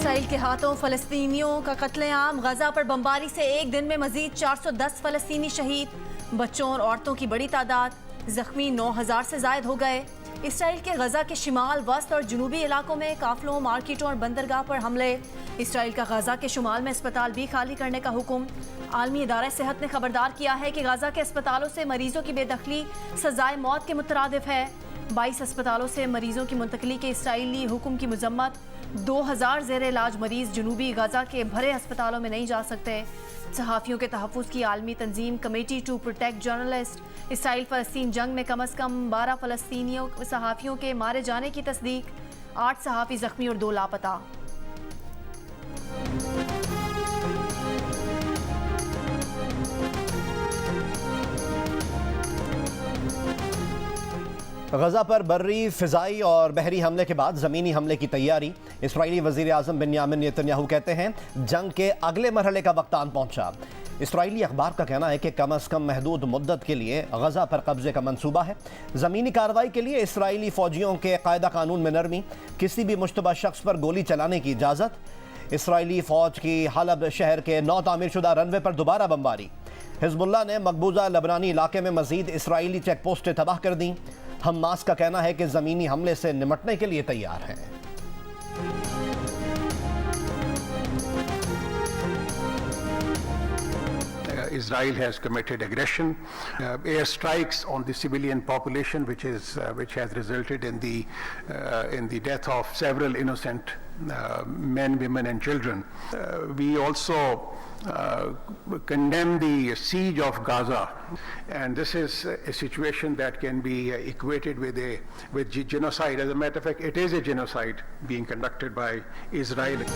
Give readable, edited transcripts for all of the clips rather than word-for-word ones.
اسرائیل کے ہاتھوں فلسطینیوں کا قتل عام، غزہ پر بمباری سے ایک دن میں مزید 410 فلسطینی شہید، بچوں اور عورتوں کی بڑی تعداد، زخمی 9000 سے زائد ہو گئے۔ اسرائیل کے غزہ کے شمال، وسط اور جنوبی علاقوں میں قافلوں، مارکیٹوں اور بندرگاہ پر حملے۔ اسرائیل کا غزہ کے شمال میں اسپتال بھی خالی کرنے کا حکم۔ عالمی ادارہ صحت نے خبردار کیا ہے کہ غزہ کے اسپتالوں سے مریضوں کی بے دخلی سزائے موت کے مترادف ہے۔ 22 اسپتالوں سے مریضوں کی منتقلی کے اسرائیلی حکم کی مذمت۔ 2000 زیر علاج مریض جنوبی غزہ کے بھرے اسپتالوں میں نہیں جا سکتے۔ صحافیوں کے تحفظ کی عالمی تنظیم کمیٹی ٹو پروٹیکٹ جرنلسٹ۔ اسرائیل فلسطین جنگ میں کم از کم 12 فلسطینیوں صحافیوں کے مارے جانے کی تصدیق، 8 صحافی زخمی اور 2 لاپتہ۔ غزہ پر بری، فضائی اور بحری حملے کے بعد زمینی حملے کی تیاری۔ اسرائیلی وزیر اعظم بنیامین نیتنیاہو کہتے ہیں جنگ کے اگلے مرحلے کا وقت آن پہنچا۔ اسرائیلی اخبار کا کہنا ہے کہ کم از کم محدود مدت کے لیے غزہ پر قبضے کا منصوبہ ہے۔ زمینی کارروائی کے لیے اسرائیلی فوجیوں کے قاعدہ قانون میں نرمی، کسی بھی مشتبہ شخص پر گولی چلانے کی اجازت۔ اسرائیلی فوج کی حلب شہر کے نو تعمیر شدہ رن وے پر دوبارہ بمباری۔ حزب اللہ نے مقبوضہ لبنانی علاقے میں مزید اسرائیلی چیک پوسٹیں تباہ کر دیں۔ حماس کا کہنا ہے کہ زمینی حملے سے نمٹنے کے لیے تیار ہے۔ Israel has committed aggression, airstrikes on the civilian population, which has resulted in the death of several innocent men, women, and children. We also condemn the siege of Gaza, and this is a situation that can be equated with genocide. As a matter of fact, it is a genocide being conducted by Israel.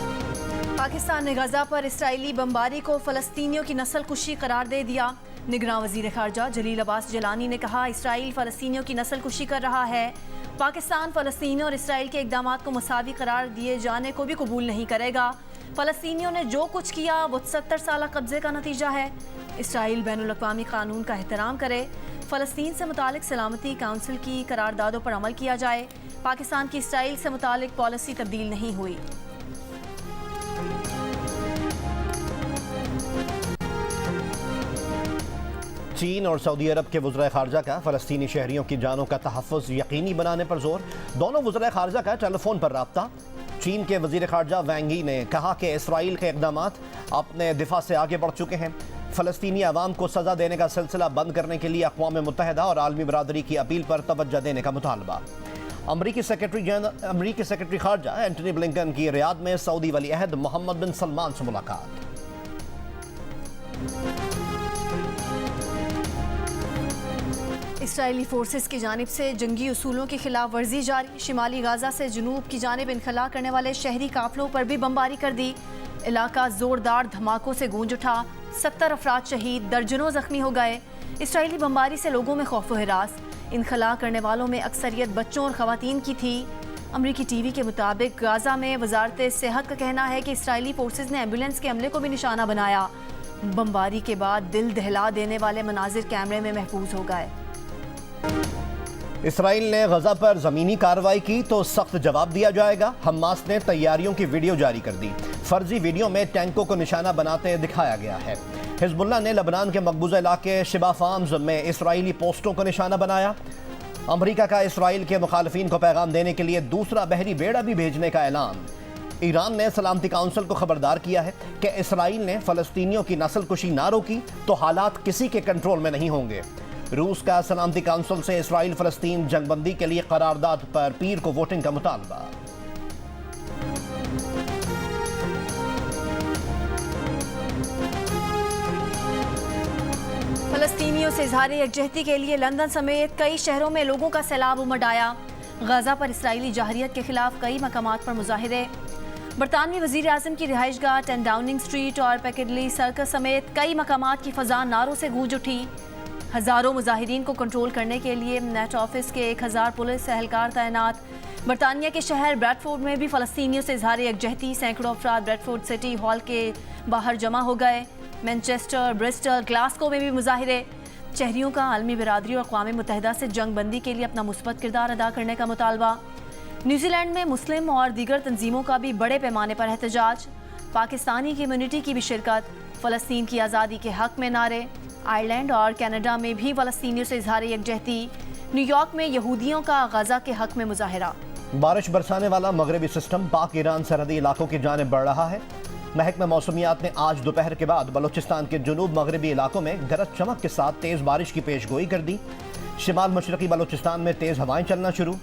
Pakistan نے غزہ پر اسرائیلی بمباری کو فلسطینیوں کی نسل کشی قرار دے دیا۔ نگراں وزیر خارجہ جلیل عباس جیلانی نے کہا اسرائیل فلسطینیوں کی نسل کشی کر رہا ہے۔ پاکستان فلسطینیوں اور اسرائیل کے اقدامات کو مساوی قرار دیے جانے کو بھی قبول نہیں کرے گا۔ فلسطینیوں نے جو کچھ کیا وہ 70 سالہ قبضے کا نتیجہ ہے۔ اسرائیل بین الاقوامی قانون کا احترام کرے، فلسطین سے متعلق سلامتی کونسل کی قراردادوں پر عمل کیا جائے۔ پاکستان کی اسرائیل سے متعلق پالیسی تبدیل نہیں ہوئی۔ چین اور سعودی عرب کے وزرائے خارجہ کا فلسطینی شہریوں کی جانوں کا تحفظ یقینی بنانے پر زور۔ دونوں وزرائے خارجہ کا ٹیلی فون پر رابطہ۔ چین کے وزیر خارجہ وانگ یی نے کہا کہ اسرائیل کے اقدامات اپنے دفاع سے آگے بڑھ چکے ہیں۔ فلسطینی عوام کو سزا دینے کا سلسلہ بند کرنے کے لیے اقوام متحدہ اور عالمی برادری کی اپیل پر توجہ دینے کا مطالبہ۔ امریکی سیکرٹری خارجہ اینٹونی بلنکن کی ریاض میں سعودی ولی عہد محمد بن سلمان سے ملاقات۔ اسرائیلی فورسز کی جانب سے جنگی اصولوں کی خلاف ورزی جاری، شمالی غزہ سے جنوب کی جانب انخلا کرنے والے شہری قافلوں پر بھی بمباری کر دی۔ علاقہ زوردار دھماکوں سے گونج اٹھا، 70 افراد شہید، درجنوں زخمی ہو گئے۔ اسرائیلی بمباری سے لوگوں میں خوف و ہراس، انخلا کرنے والوں میں اکثریت بچوں اور خواتین کی تھی۔ امریکی ٹی وی کے مطابق غزہ میں وزارت صحت کا کہنا ہے کہ اسرائیلی فورسز نے ایمبولینس کے عملے کو بھی نشانہ بنایا۔ بمباری کے بعد دل دہلا دینے والے مناظر کیمرے میں محفوظ ہو گئے۔ اسرائیل نے غزہ پر زمینی کارروائی کی تو سخت جواب دیا جائے گا۔ حماس نے تیاریوں کی ویڈیو جاری کر دی۔ فرضی ویڈیو میں ٹینکوں کو نشانہ بناتے دکھایا گیا ہے۔ حزب اللہ نے لبنان کے مقبوضہ علاقے شبا فارمز میں اسرائیلی پوسٹوں کو نشانہ بنایا۔ امریکہ کا اسرائیل کے مخالفین کو پیغام دینے کے لیے دوسرا بحری بیڑا بھی بھیجنے کا اعلان۔ ایران نے سلامتی کونسل کو خبردار کیا ہے کہ اسرائیل نے فلسطینیوں کی نسل کشی نہ روکی تو حالات کسی کے کنٹرول میں نہیں ہوں گے۔ روس کا سلامتی کونسل سے اسرائیل فلسطین جنگ بندی کے لیے قرارداد پر پیر کو ووٹنگ کا مطالبہ۔ فلسطینیوں سے اظہار یکجہتی کے لیے لندن سمیت کئی شہروں میں لوگوں کا سیلاب امڑ آیا۔ غزہ پر اسرائیلی جارحیت کے خلاف کئی مقامات پر مظاہرے۔ برطانوی وزیر اعظم کی رہائش گاہ 10 ڈاؤننگ اسٹریٹ اور پیکڈلی سرکس سمیت کئی مقامات کی فضا نعروں سے گونج اٹھی۔ ہزاروں مظاہرین کو کنٹرول کرنے کے لیے نیٹ آفس کے 1000 پولیس اہلکار تعینات۔ برطانیہ کے شہر بریڈ فورڈ میں بھی فلسطینیوں سے اظہار یکجہتی، سینکڑوں افراد بریڈ فورڈ سٹی ہال کے باہر جمع ہو گئے۔ مینچسٹر، برسٹل، گلاسکو میں بھی مظاہرے۔ شہریوں کا عالمی برادری اور اقوام متحدہ سے جنگ بندی کے لیے اپنا مثبت کردار ادا کرنے کا مطالبہ۔ نیوزی لینڈ میں مسلم اور دیگر تنظیموں کا بھی بڑے پیمانے پر احتجاج، پاکستانی کمیونٹی کی بھی شرکت، فلسطین کی آزادی کے حق میں نعرے، آئرلینڈ اور کینیڈا میں بھی فلسطینیوں سے اظہار یکجہتی، نیو یارک میں یہودیوں کا غزہ کے حق میں مظاہرہ۔ بارش برسانے والا مغربی سسٹم پاک ایران سرحدی علاقوں کی جانب بڑھ رہا ہے۔ محکمہ موسمیات نے آج دوپہر کے بعد بلوچستان کے جنوب مغربی علاقوں میں گرج چمک کے ساتھ تیز بارش کی پیش گوئی کر دی۔ شمال مشرقی بلوچستان میں تیز ہوائیں چلنا شروع۔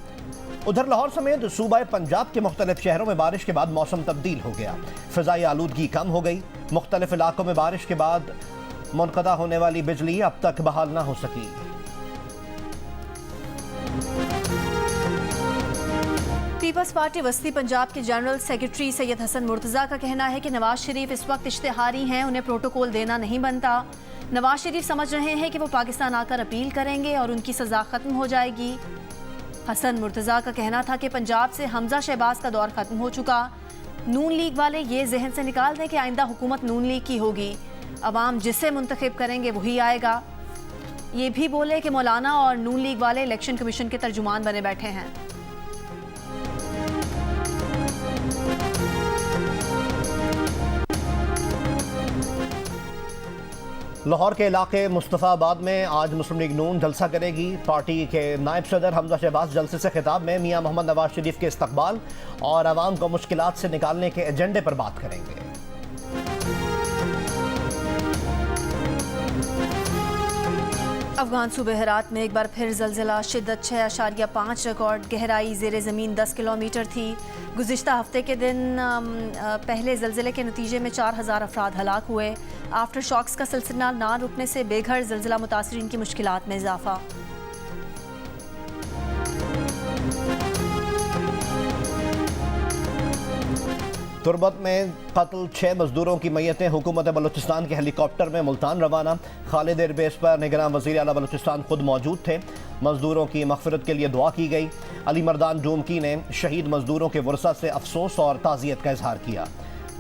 ادھر لاہور سمیت صوبہ پنجاب کے مختلف شہروں میں بارش کے بعد موسم تبدیل ہو گیا، فضائی آلودگی کم ہو گئی۔ مختلف علاقوں میں بارش کے بعد منقطع ہونے والی بجلی اب تک بحال نہ ہو سکی۔ پیپلز پارٹی وسطی پنجاب کے جنرل سیکرٹری سید حسن مرتضیٰ کا کہنا ہے کہ نواز شریف اس وقت اشتہاری ہیں، انہیں پروٹوکول دینا نہیں بنتا۔ نواز شریف سمجھ رہے ہیں کہ وہ پاکستان آ کر اپیل کریں گے اور ان کی سزا ختم ہو جائے گی۔ حسن مرتضیٰ کا کہنا تھا کہ پنجاب سے حمزہ شہباز کا دور ختم ہو چکا، نون لیگ والے یہ ذہن سے نکال دیں کہ آئندہ حکومت نون لیگ کی ہوگی، عوام جسے منتخب کریں گے وہی آئے گا۔ یہ بھی بولے کہ مولانا اور نون لیگ والے الیکشن کمیشن کے ترجمان بنے بیٹھے ہیں۔ لاہور کے علاقے مصطفیٰ آباد میں آج مسلم لیگ نون جلسہ کرے گی۔ پارٹی کے نائب صدر حمزہ شہباز جلسے سے خطاب میں میاں محمد نواز شریف کے استقبال اور عوام کو مشکلات سے نکالنے کے ایجنڈے پر بات کریں گے۔ افغان صوبے ہرات میں ایک بار پھر زلزلہ، شدت 6.5 ریکارڈ، گہرائی زیر زمین 10 کلومیٹر تھی۔ گزشتہ ہفتے کے دن پہلے زلزلے کے نتیجے میں 4000 افراد ہلاک ہوئے۔ آفٹر شاکس کا سلسلہ نہ رکنے سے بے گھر زلزلہ متاثرین کی مشکلات میں اضافہ۔ تربت میں قتل 6 مزدوروں کی میتیں حکومت بلوچستان کے ہیلی کاپٹر میں ملتان روانہ۔ خالد ایئر بیس پر نگراں وزیر اعلیٰ بلوچستان خود موجود تھے۔ مزدوروں کی مغفرت کے لیے دعا کی گئی۔ علی مردان ڈومکی نے شہید مزدوروں کے ورثاء سے افسوس اور تعزیت کا اظہار کیا۔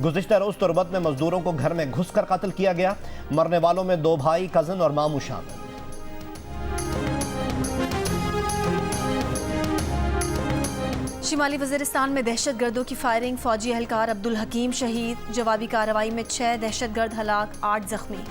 گزشتہ روز تربت میں مزدوروں کو گھر میں گھس کر قتل کیا گیا۔ مرنے والوں میں 2 بھائی، کزن اور ماموں شامل۔ شمالی وزیرستان میں دہشت گردوں کی فائرنگ، فوجی اہلکار عبدالحکیم شہید، جوابی کارروائی میں 6 دہشت گرد ہلاک، 8 زخمی۔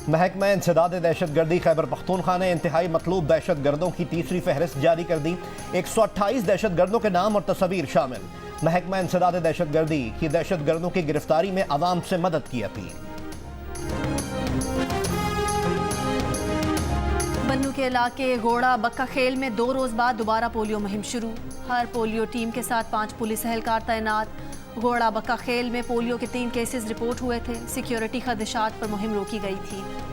محکمہ انسداد دہشت گردی خیبر پختونخوا نے انتہائی مطلوب دہشت گردوں کی تیسری فہرست جاری کر دی۔ 128 دہشت گردوں کے نام اور تصاویر شامل۔ محکمہ انسداد دہشت گردی کی دہشت گردوں کی گرفتاری میں عوام سے مدد کی اپیل۔ بنو کے علاقے گوڑا بکا خیل میں 2 روز بعد دوبارہ پولیو مہم شروع، ہر پولیو ٹیم کے ساتھ 5 پولیس اہلکار تعینات۔ گوڑا بکا خیل میں پولیو کے 3 کیسز رپورٹ ہوئے تھے، سیکیورٹی خدشات پر مہم روکی گئی تھی۔